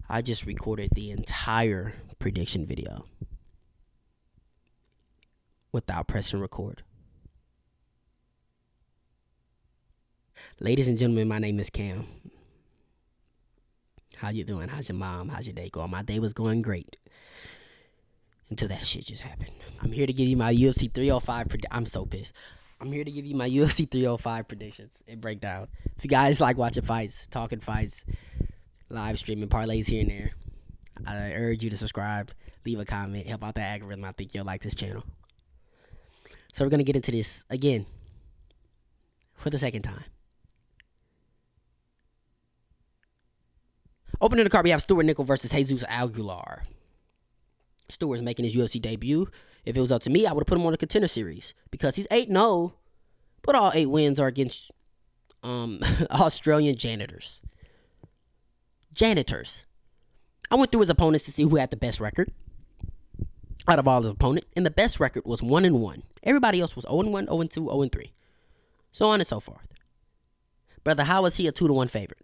I just recorded the entire prediction video without pressing record. Ladies and gentlemen, my name is Cam. How you doing? How's your mom? How's your day going? My day was going great until that shit just happened. I'm here to give you my UFC 305 I'm so pissed. I'm here to give you my UFC 305 predictions and breakdown. If you guys like watching fights, talking fights, live streaming, parlays here and there, I urge you to subscribe, leave a comment, help out the algorithm. I think you'll like this channel. So we're going to get into this again for the second time. Opening the card, we have Stuart Nickel versus Jesus Aguilar. Stuart's making his UFC debut. If it was up to me, I would have put him on the contender series because he's 8-0, but all 8 wins are against Australian janitors. I went through his opponents to see who had the best record out of all his opponents, and the best record was 1-1. Everybody else was 0-1, 0-2, 0-3, so on and so forth. Brother, how is he a 2-1 favorite?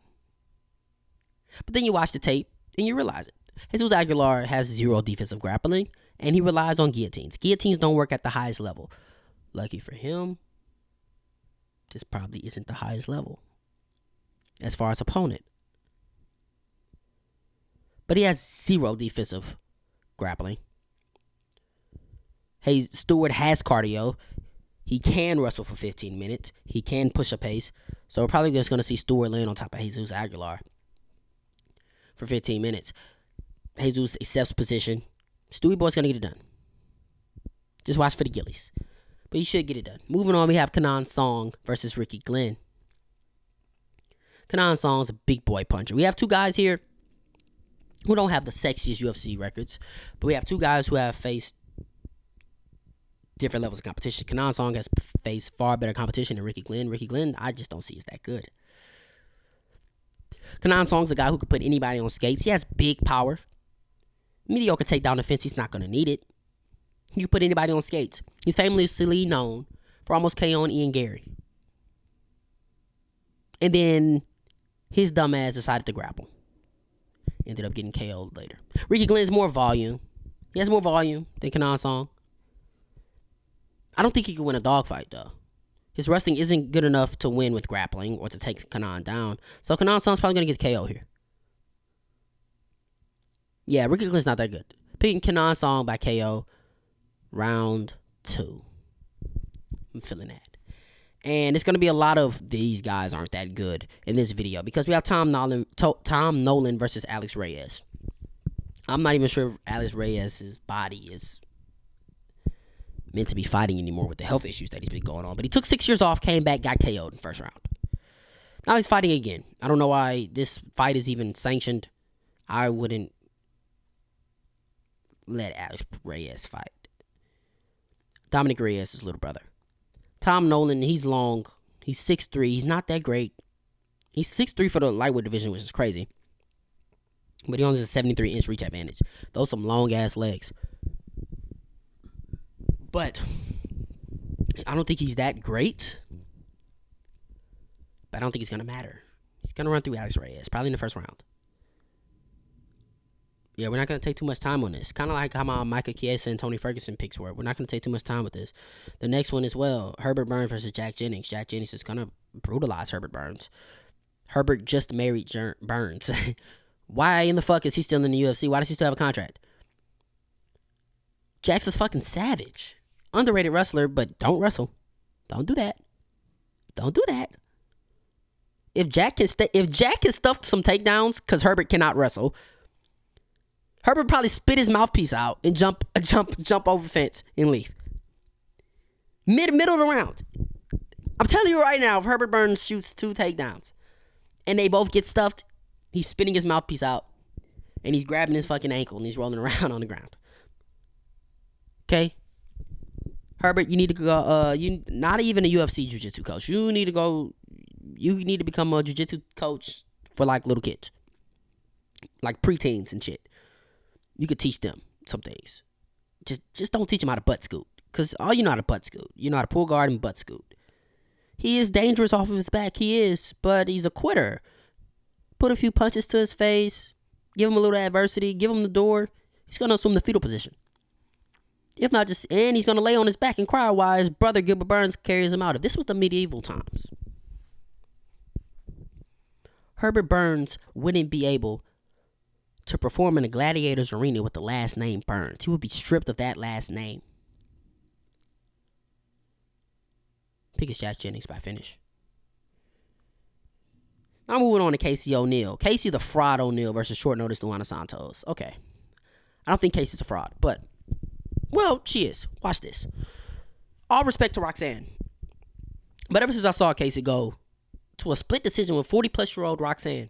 But then you watch the tape and you realize it. Jesus Aguilar has 0 defensive grappling, and he relies on guillotines. Guillotines don't work at the highest level. Lucky for him, this probably isn't the highest level as far as opponent. But he has 0 defensive grappling. Hey, Stuart has cardio. He can wrestle for 15 minutes. He can push a pace. So we're probably just going to see Stuart land on top of Jesus Aguilar for 15 minutes. Jesus accepts position. Stewie Boy's going to get it done. Just watch for the gillies. But he should get it done. Moving on, we have Kenan Song versus Ricky Glenn. Kenan Song's a big boy puncher. We have 2 guys here who don't have the sexiest UFC records, but we have 2 guys who have faced different levels of competition. Kenan Song has faced far better competition than Ricky Glenn. Ricky Glenn, I just don't see is that good. Kenan Song's a guy who can put anybody on skates. He has big power. Mediocre takedown defense, he's not going to need it. You can put anybody on skates. He's famously known for almost KOing Ian Gary. And then his dumb ass decided to grapple. Ended up getting KO'd later. Ricky Glenn's more volume. He has more volume than Kenan Song. I don't think he can win a dogfight, though. His wrestling isn't good enough to win with grappling or to take Kenan down. So Kenan Song's probably going to get KO here. Yeah, Ricky Glenn's not that good. Picking Kenan Song by KO round 2. I'm feeling that. And it's going to be a lot of these guys aren't that good in this video because we have Tom Nolan versus Alex Reyes. I'm not even sure if Alex Reyes' body is meant to be fighting anymore with the health issues that he's been going on. But he took 6 years off, came back, got KO'd in the first round. Now he's fighting again. I don't know why this fight is even sanctioned. I wouldn't let Alex Reyes fight. Dominic Reyes' little brother. Tom Nolan, he's long. He's 6'3". He's not that great. He's 6'3" for the lightweight division, which is crazy. But he only has a 73-inch reach advantage. Those some long-ass legs. But I don't think he's that great. But I don't think it's going to matter. He's going to run through Alex Reyes, probably in the first round. Yeah, we're not going to take too much time on this. Kind of like how my Micah Chiesa and Tony Ferguson picks were. We're not going to take too much time with this. The next one as well, Herbert Burns versus Jack Jennings. Jack Jennings is going to brutalize Herbert Burns. Herbert just married Burns. Why in the fuck is he still in the UFC? Why does he still have a contract? Jack's a fucking savage. Underrated wrestler, but don't wrestle. Don't do that. Don't do that. If Jack can stuff some takedowns because Herbert cannot wrestle, Herbert probably spit his mouthpiece out and jump over fence and leave. Middle of the round. I'm telling you right now, if Herbert Burns shoots 2 takedowns and they both get stuffed, he's spitting his mouthpiece out and he's grabbing his fucking ankle and he's rolling around on the ground. Okay? Herbert, you need to go, you not even a UFC jiu-jitsu coach. You need to become a jiu-jitsu coach for like little kids. Like preteens and shit. You could teach them some things. Just don't teach them how to butt scoot. Because all you know how to butt scoot. You know how to pull guard and butt scoot. He is dangerous off of his back. He is. But he's a quitter. Put a few punches to his face. give him a little adversity, give him the door, he's going to assume the fetal position. If not, and he's going to lay on his back and cry while his brother Gilbert Burns carries him out. If this was the medieval times, Herbert Burns wouldn't be able to perform in a gladiator's arena with the last name Burns. He would be stripped of that last name. Pick his Jack Jennings by finish. Now moving on to Casey O'Neal. Casey the Fraud O'Neal versus short notice Luana Santos. Okay. I don't think Casey's a fraud, but, well, she is. Watch this. All respect to Roxanne. But ever since I saw Casey go to a split decision with 40-plus-year-old Roxanne,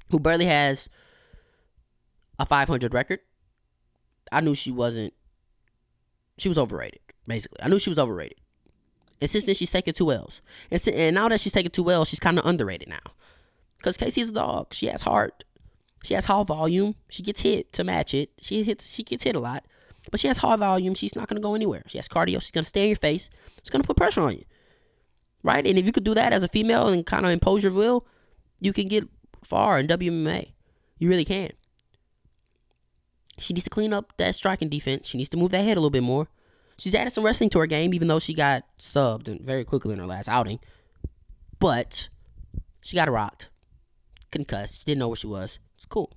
who barely has a 500 record, I knew she was overrated, basically. I knew she was overrated. And since then, she's taken 2 L's. And now that she's taken 2 L's, she's kind of underrated now. Because Casey's a dog. She has heart. She has high volume. She gets hit to match it. She gets hit a lot. But she has high volume. She's not going to go anywhere. She has cardio. She's going to stay in your face. It's going to put pressure on you. Right? And if you could do that as a female and kind of impose your will, you can get far in WMA. You really can. She needs to clean up that striking defense. She needs to move that head a little bit more. She's added some wrestling to her game, even though she got subbed very quickly in her last outing. But she got rocked. Concussed. She didn't know where she was. It's cool.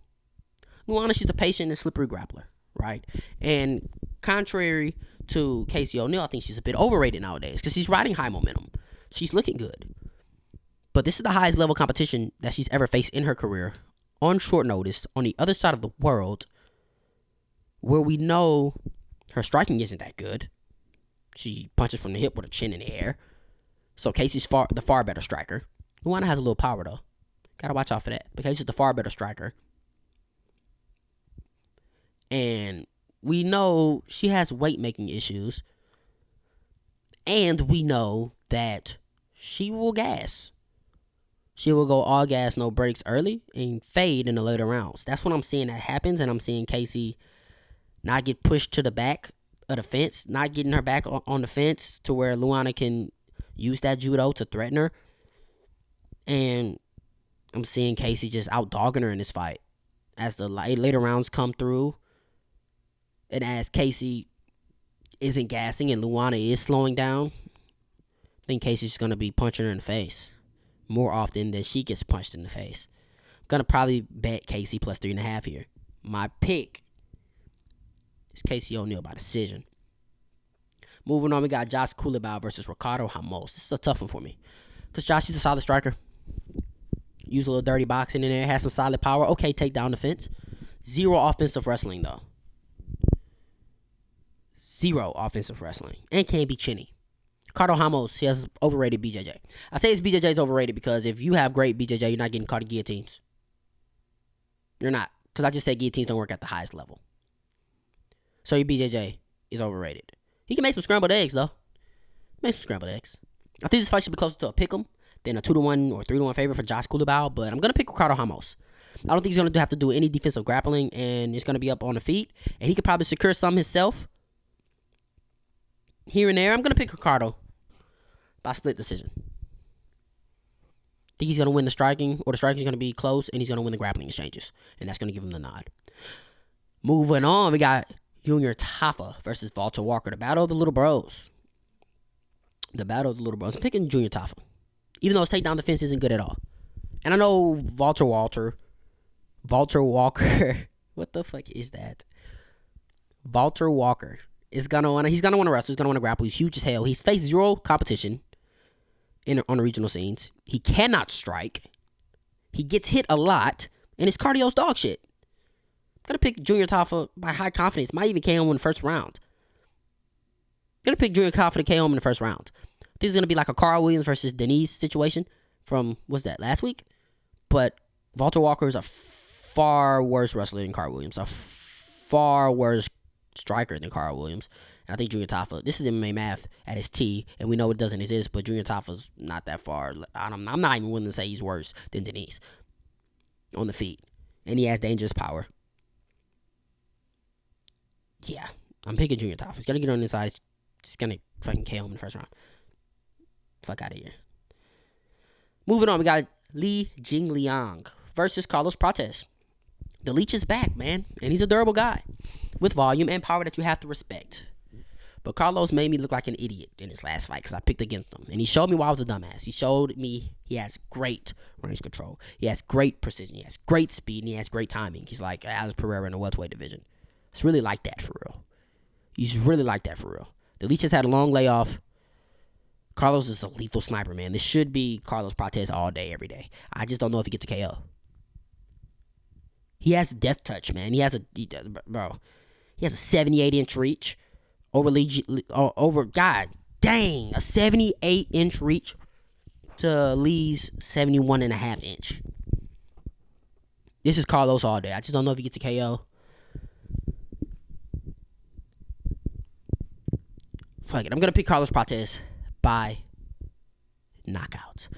Luana, she's a patient and slippery grappler, right? And contrary to Casey O'Neal, I think she's a bit overrated nowadays because she's riding high momentum. She's looking good. But this is the highest level competition that she's ever faced in her career on short notice on the other side of the world, where we know her striking isn't that good. She punches from the hip with her chin in the air. So Casey's the far better striker. Luana has a little power, though. Gotta watch out for that. But Casey's the far better striker. And we know she has weight-making issues. And we know that she will gas. She will go all gas, no brakes early and fade in the later rounds. That's what I'm seeing that happens. And I'm seeing Casey not get pushed to the back of the fence, not getting her back on the fence to where Luana can use that judo to threaten her. And I'm seeing Casey just out-dogging her in this fight. As the later rounds come through, and as Casey isn't gassing and Luana is slowing down, I think Casey's just going to be punching her in the face more often than she gets punched in the face. I'm going to probably bet Casey plus 3.5 here. My pick is Casey O'Neal by decision. Moving on, we got Josh Culibao versus Ricardo Ramos. This is a tough one for me because Josh is a solid striker. Use a little dirty boxing in there. Has some solid power. Okay, take down the fence. 0 offensive wrestling, though. 0 offensive wrestling. And can't be chinny. Ricardo Ramos, he has overrated BJJ. I say his BJJ is overrated because if you have great BJJ, you're not getting caught in guillotines. You're not. Because I just said guillotines don't work at the highest level. So your BJJ is overrated. He can make some scrambled eggs, though. Make some scrambled eggs. I think this fight should be closer to a pick'em than a 2-1 or 3-1 favorite for Josh Culibao, but I'm going to pick Ricardo Ramos. I don't think he's going to have to do any defensive grappling, and it's going to be up on the feet, and he could probably secure some himself here and there. I'm going to pick Ricardo by split decision. I think he's going to win the striking, or the striking is going to be close, and he's going to win the grappling exchanges, and that's going to give him the nod. Moving on, we got Junior Tafa versus Walter Walker, the battle of the little bros. The battle of the little bros. I'm picking Junior Tafa, even though his takedown defense isn't good at all. And I know Walter Walker. What the fuck is that? Walter Walker is gonna wanna. He's gonna want to wrestle. He's gonna want to grapple. He's huge as hell. He's faced 0 competition on the regional scenes. He cannot strike. He gets hit a lot, and his cardio's dog shit. I'm gonna pick Junior Tafa by high confidence. Might even KO him in the first round. I'm gonna pick Junior Tafa to KO him in the first round. This is gonna be like a Carl Williams versus Denise situation from last week. But Walter Walker is a far worse wrestler than Carl Williams. A far worse striker than Carl Williams. And I think Junior Tafa, this is MMA math at its T, and we know it doesn't exist, but Junior Tafa's not that far. I'm not even willing to say he's worse than Denise on the feet. And he has dangerous power. Yeah, I'm picking Junior Tafa. He's going to get on the inside. He's going to fucking KO him in the first round. Fuck out of here. Moving on, we got Li Jingliang versus Carlos Prates. The Leech is back, man, and he's a durable guy with volume and power that you have to respect. But Carlos made me look like an idiot in his last fight because I picked against him. And he showed me why I was a dumbass. He showed me he has great range control. He has great precision. He has great speed. And he has great timing. He's like Alex Pereira in the welterweight division. It's really like that for real. He's really like that for real. The Leech has had a long layoff. Carlos is a lethal sniper, man. This should be Carlos Prates all day, every day. I just don't know if he gets a KO. He has a death touch, man. He has a 78-inch reach. God dang, a 78-inch reach to Lee's 71.5-inch. This is Carlos all day. I just don't know if he gets a KO. Fuck it. I'm going to pick Carlos Prates by knockout.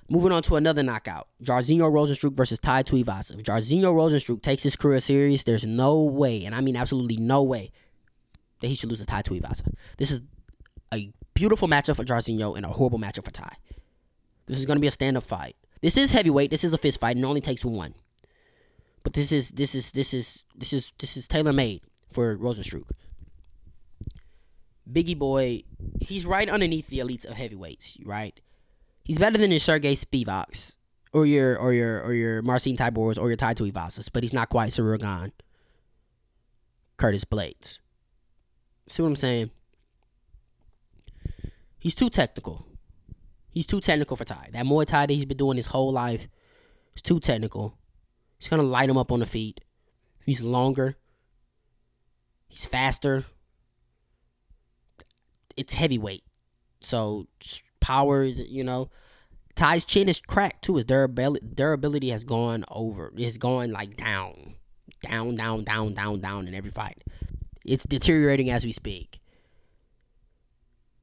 Moving on to another knockout. Jairzinho Rozenstruik versus Tai Tuivasa. If Jairzinho Rozenstruik takes his career serious, there's no way, and I mean absolutely no way, that he should lose to Tai Tuivasa. This is a beautiful matchup for Jairzinho and a horrible matchup for Tai. This is going to be a stand-up fight. This is heavyweight. This is a fist fight, and it only takes one. But this is tailor-made for Rozenstruik. Biggie boy, he's right underneath the elites of heavyweights, right? He's better than your Sergey Spivaks or your Marcin Tybors or your Tai Tuivasas, but he's not quite Ciryl Gane, Curtis Blades. See what I'm saying? He's too technical. He's too technical for Tai. That Muay Thai that he's been doing his whole life is too technical. He's going to light him up on the feet. He's longer. He's faster. It's heavyweight. So, power, Tai's chin is cracked, too. His durability has gone over. It's going, like, down. Down in every fight. It's deteriorating as we speak.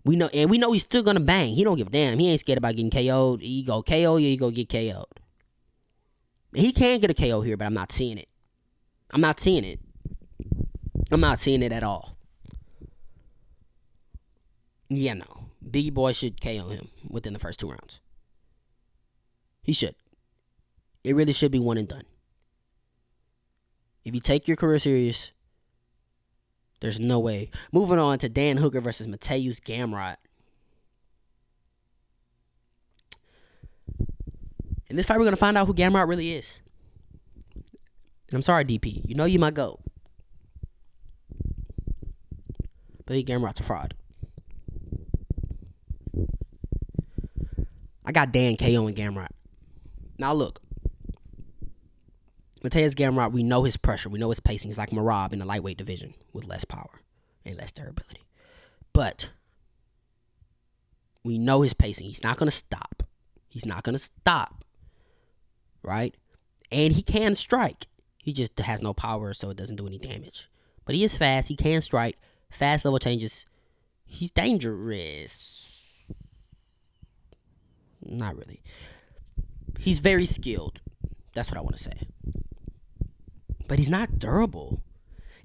We know he's still gonna bang. He don't give a damn. He ain't scared about getting KO'd. He go KO, you go get KO'd. He can get a KO here, but I'm not seeing it. I'm not seeing it at all. Yeah, no. Biggie boy should KO him within the first 2 rounds. He should. It really should be one and done. If you take your career serious, there's no way. Moving on to Dan Hooker versus Mateusz Gamrot. In this fight, we're going to find out who Gamrot really is. And I'm sorry, DP. You know you my GOAT. But I think Gamrot's a fraud. I got Dan KO and Gamrot. Now look. Mateusz Gamrot, we know his pressure. We know his pacing. He's like Merab in the lightweight division with less power and less durability. But we know his pacing. He's not going to stop. Right? And he can strike. He just has no power, so it doesn't do any damage. But he is fast. He can strike. Fast level changes. He's dangerous. Not really. He's very skilled. That's what I want to say. But he's not durable.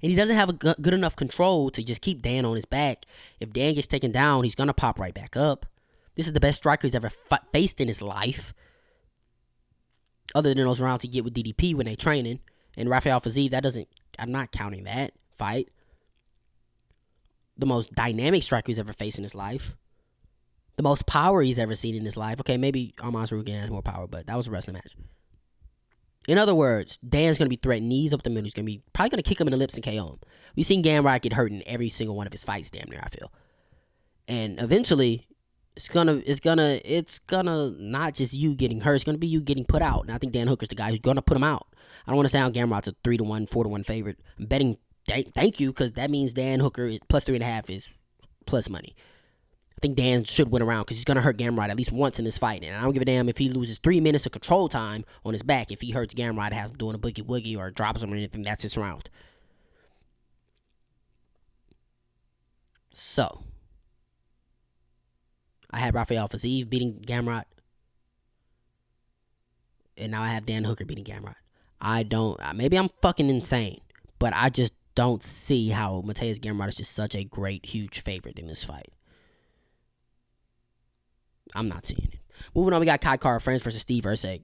And he doesn't have a good enough control to just keep Dan on his back. If Dan gets taken down, he's going to pop right back up. This is the best striker he's ever faced in his life. Other than those rounds he get with DDP when they training. And Rafael Fiziev, I'm not counting that fight. The most dynamic striker he's ever faced in his life. The most power he's ever seen in his life. Okay, maybe Armand Sarukian has more power, but that was a wrestling match. In other words, Dan's going to be threatened. Knees up the middle. He's probably going to kick him in the lips and KO him. We've seen Gamrot get hurt in every single one of his fights, damn near, I feel. And eventually, it's gonna not just you getting hurt. It's gonna be you getting put out. And I think Dan Hooker's the guy who's gonna put him out. I don't want to sound Gamrot's a 3-1, 4-1 favorite. I'm betting thank you, because that means Dan Hooker is plus 3.5 is plus money. I think Dan should win around because he's going to hurt Gamrot at least once in this fight. And I don't give a damn if he loses 3 minutes of control time on his back. If he hurts Gamrot, has him doing a boogie woogie or drops him or anything, that's his round. So, I had Rafael Fiziev beating Gamrot. And now I have Dan Hooker beating Gamrot. Maybe I'm fucking insane, but I just don't see how Mateusz Gamrot is just such a great, huge favorite in this fight. I'm not seeing it. Moving on, we got Kai Kara France versus Steve Erceg.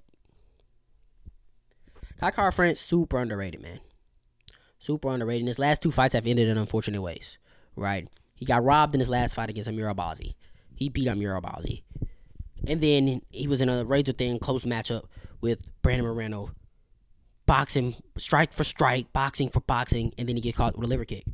Kai France, super underrated, man. Super underrated. And his last 2 fights have ended in unfortunate ways, right? He got robbed in his last fight against Amir Albazi. He beat Amir Albazi. And then he was in a razor thin close matchup with Brandon Moreno. Boxing, strike for strike, boxing for boxing, and then he gets caught with a liver kick.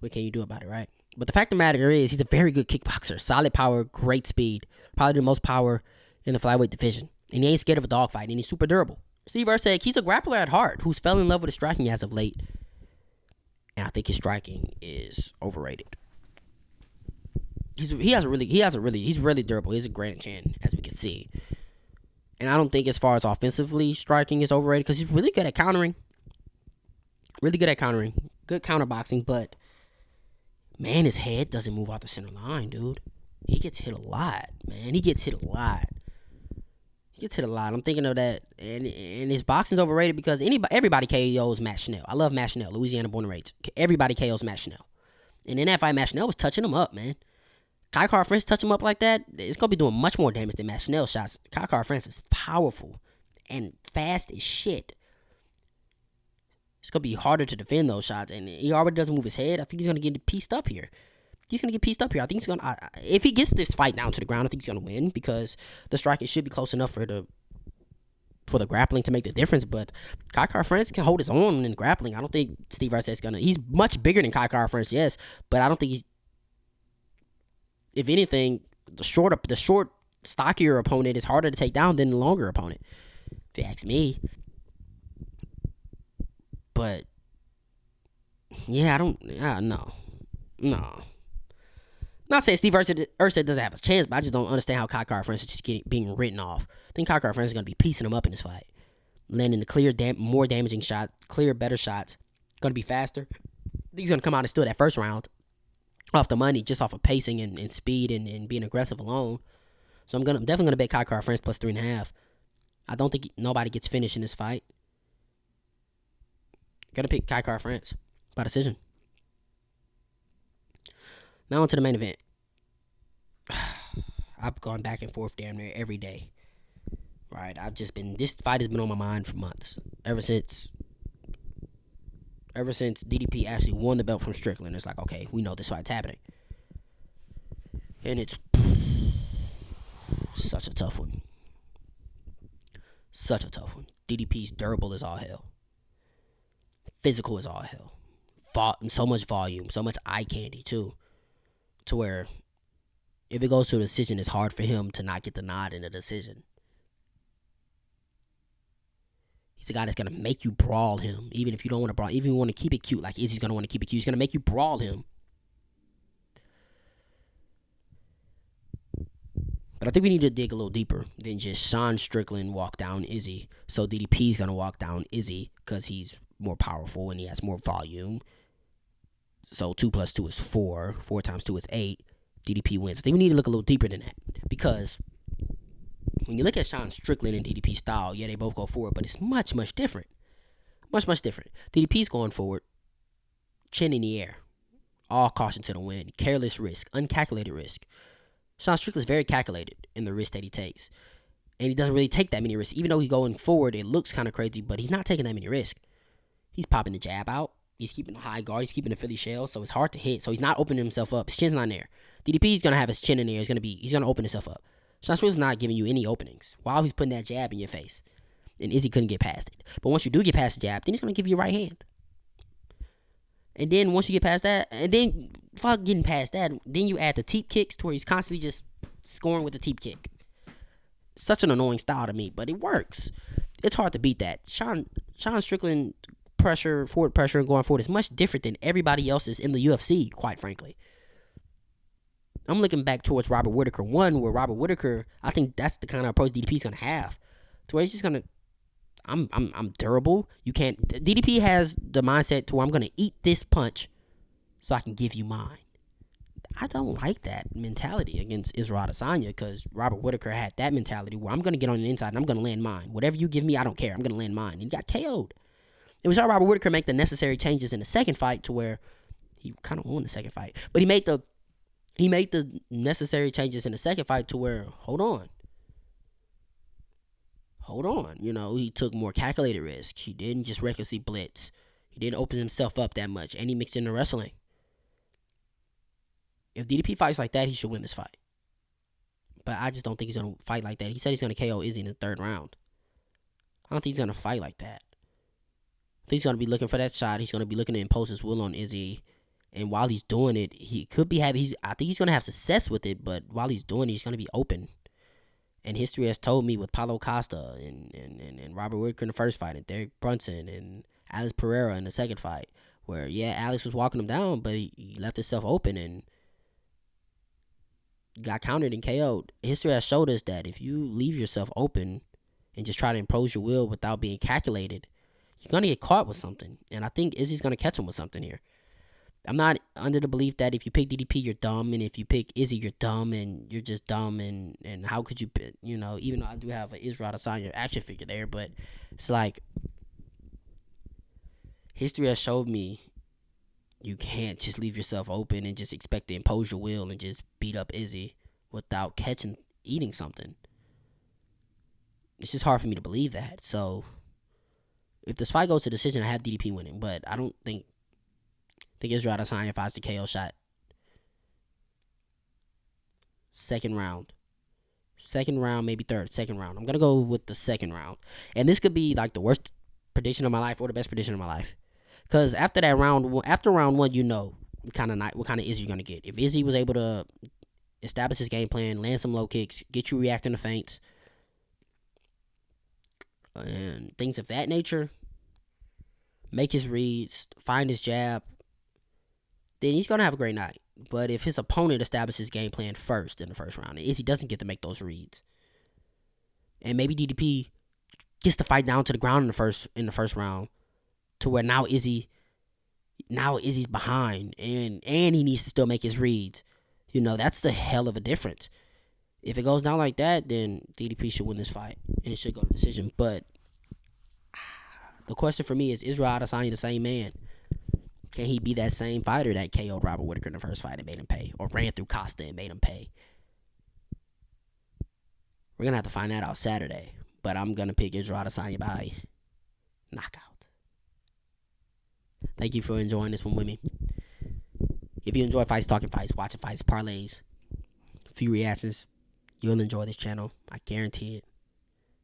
What can you do about it, right? But the fact of the matter is, he's a very good kickboxer. Solid power, great speed. Probably the most power in the flyweight division. And he ain't scared of a dogfight, and he's super durable. Steve Erceg, he's a grappler at heart who's fell in love with his striking as of late. And I think his striking is overrated. He's really durable. He's a great chin, as we can see. And I don't think as far as offensively striking is overrated because he's really good at countering. Really good at countering. Good counterboxing, but man, his head doesn't move off the center line, dude. He gets hit a lot, man. He gets hit a lot. I'm thinking of that. And his boxing's overrated because everybody KOs Matt Schnell. I love Matt Schnell, Louisiana born and raised. Everybody KOs Matt Schnell. And in that fight, Matt Schnell was touching him up, man. Kai France touch him up like that, it's going to be doing much more damage than Matt Schnell shots. Kai France is powerful and fast as shit. It's going to be harder to defend those shots, and he already doesn't move his head. I think he's going to get pieced up here. I think he's going to, if he gets this fight down to the ground, I think he's going to win because the striking should be close enough for the grappling to make the difference. But Kai France can hold his own in grappling. I don't think Steve Erceg is going to, he's much bigger than Kai France, yes, but I don't think he's, if anything, the short, stockier opponent is harder to take down than the longer opponent, if you ask me. But yeah, no. Not saying Steve Erceg doesn't have a chance, but I just don't understand how Kai France is just being written off. I think Kai France is going to be piecing him up in this fight, landing the clear, more damaging shot, better shots. Going to be faster. I think he's going to come out and steal that first round off the money, just off of pacing and speed and being aggressive alone. So I'm definitely gonna bet Kai France plus 3.5. I don't think nobody gets finished in this fight. Gotta pick Kai France by decision. Now on to the main event. I've gone back and forth damn near every day. Right, this fight has been on my mind for months. Ever since DDP actually won the belt from Strickland, it's like, okay, we know this fight's happening. And it's such a tough one. DDP's durable as all hell. Physical as all hell. And so much volume, so much eye candy, too. To where, if it goes to a decision, it's hard for him to not get the nod in a decision. He's a guy that's going to make you brawl him, even if you don't want to brawl. Even if you want to keep it cute, like Izzy's going to want to keep it cute. He's going to make you brawl him. But I think we need to dig a little deeper than just Sean Strickland walk down Izzy. So DDP's going to walk down Izzy because he's more powerful and he has more volume. So 2 + 2 is 4. 4 × 2 is 8. DDP wins. I think we need to look a little deeper than that because when you look at Sean Strickland and DDP style, yeah, they both go forward, but it's much, much different. Much different. DDP's going forward, chin in the air, all caution to the wind, careless risk, uncalculated risk. Sean Strickland's very calculated in the risk that he takes, and he doesn't really take that many risks. Even though he's going forward, it looks kind of crazy, but he's not taking that many risks. He's popping the jab out. He's keeping a high guard. He's keeping the Philly shell, so it's hard to hit. So he's not opening himself up. His chin's not in there. DDP's gonna have his chin in there. He's gonna open himself up. Sean Strickland's not giving you any openings while he's putting that jab in your face. And Izzy couldn't get past it. But once you do get past the jab, then he's going to give you a right hand. And then once you get past that, and then fuck getting past that, then you add the teep kicks to where he's constantly just scoring with the teep kick. Such an annoying style to me, but it works. It's hard to beat that. Sean Strickland forward pressure going forward is much different than everybody else's in the UFC, quite frankly. I'm looking back towards Robert Whittaker 1, where Robert Whittaker, I think that's the kind of approach DDP's going to have. To where he's just going to, I'm durable. You can't, DDP has the mindset to where I'm going to eat this punch so I can give you mine. I don't like that mentality against Israel Adesanya because Robert Whittaker had that mentality where I'm going to get on the inside and I'm going to land mine. Whatever you give me, I don't care. I'm going to land mine. And he got KO'd. It was how Robert Whittaker make the necessary changes in the second fight to where he kind of won the second fight. But he made the necessary changes in the second fight to where, hold on. hold on. He took more calculated risk. He didn't just recklessly blitz. He didn't open himself up that much, and he mixed in the wrestling. If DDP fights like that, he should win this fight. But I just don't think he's going to fight like that. He said he's going to KO Izzy in the third round. I don't think he's going to fight like that. I think he's going to be looking for that shot. He's going to be looking to impose his will on Izzy. And while he's doing it, he could be having. I think he's going to have success with it. But while he's doing it, he's going to be open. And history has told me with Paulo Costa and Robert Whitaker in the first fight, and Derek Brunson and Alex Pereira in the second fight, where Alex was walking him down, but he left himself open and got countered and KO'd. History has showed us that if you leave yourself open and just try to impose your will without being calculated, you're going to get caught with something. And I think Izzy's going to catch him with something here. I'm not under the belief that if you pick DDP, you're dumb, and if you pick Izzy, you're dumb, and you're just dumb, and how could you, even though I do have an Israel Adesanya action figure there, but it's like, history has showed me you can't just leave yourself open and just expect to impose your will and just beat up Izzy without eating something. It's just hard for me to believe that. So, if this fight goes to decision, I have DDP winning, but I don't think Israel Adesanya fights the KO shot. Second round, maybe third. Second round. I'm gonna go with the second round, and this could be like the worst prediction of my life or the best prediction of my life, because after round one, what kind of Izzy you're gonna get. If Izzy was able to establish his game plan, land some low kicks, get you reacting to feints, and things of that nature, make his reads, find his jab, then he's going to have a great night. But if his opponent establishes his game plan first in the first round, and Izzy doesn't get to make those reads, and maybe DDP gets to fight down to the ground in the first round, to where now Izzy's behind, and he needs to still make his reads, that's the hell of a difference. If it goes down like that, then DDP should win this fight, and it should go to decision. But the question for me is Israel Adesanya the same man? Can he be that same fighter that KO'd Robert Whitaker in the first fight and made him pay, or ran through Costa and made him pay? We're going to have to find that out Saturday, but I'm going to pick Israel Adesanya by knockout. Thank you for enjoying this one with me. If you enjoy fights, talking fights, watching fights, parlays, a few reactions, you'll enjoy this channel. I guarantee it.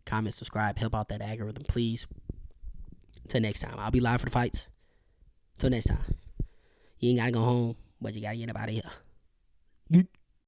Comment, subscribe, help out that algorithm, please. Until next time, I'll be live for the fights. Till next time. You ain't got to go home, but you got to get up out of here.